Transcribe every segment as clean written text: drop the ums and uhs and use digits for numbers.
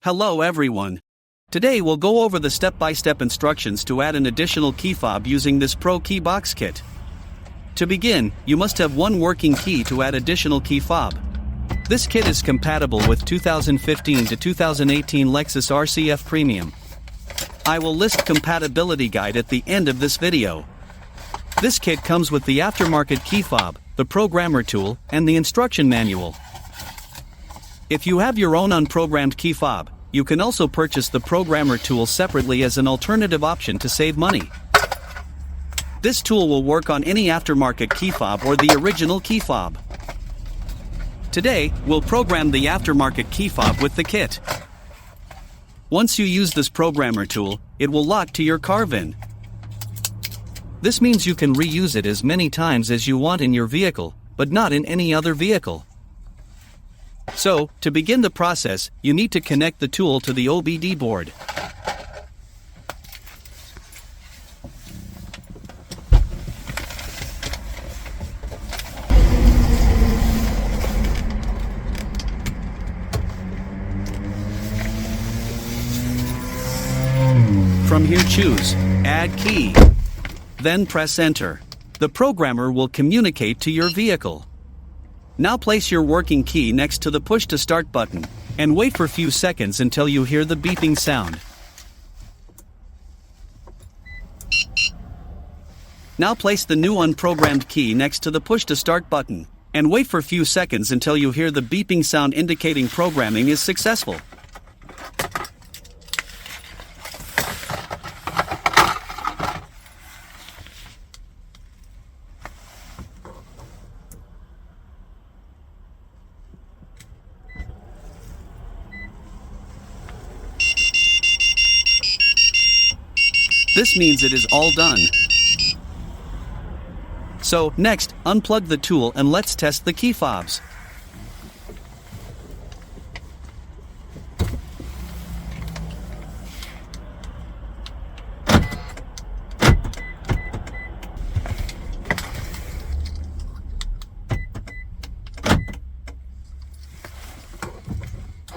Hello everyone. Today we'll go over the step-by-step instructions to add an additional key fob using this ProKeyBox kit. To begin, you must have one working key to add additional key fob. This kit is compatible with 2015 to 2018 Lexus RC F Premium. I will list compatibility guide at the end of this video. This kit comes with the aftermarket key fob, the programmer tool, and the instruction manual. If you have your own unprogrammed key fob, you can also purchase the programmer tool separately as an alternative option to save money. This tool will work on any aftermarket key fob or the original key fob. Today, we'll program the aftermarket key fob with the kit. Once you use this programmer tool, it will lock to your car VIN. This means you can reuse it as many times as you want in your vehicle, but not in any other vehicle. So, to begin the process, you need to connect the tool to the OBD board. From here choose Add Key. Then press Enter. The programmer will communicate to your vehicle. Now place your working key next to the push to start button, and wait for a few seconds until you hear the beeping sound. Now place the new unprogrammed key next to the push to start button, and wait for a few seconds until you hear the beeping sound indicating programming is successful. This means it is all done. So, next, unplug the tool and let's test the key fobs.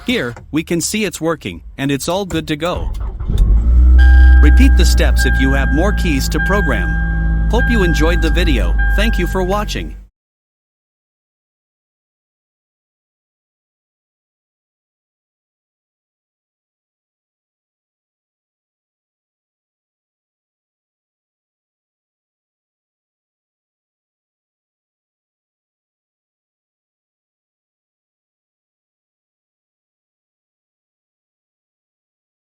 Here, we can see it's working, and it's all good to go. Repeat the steps if you have more keys to program. Hope you enjoyed the video. Thank you for watching.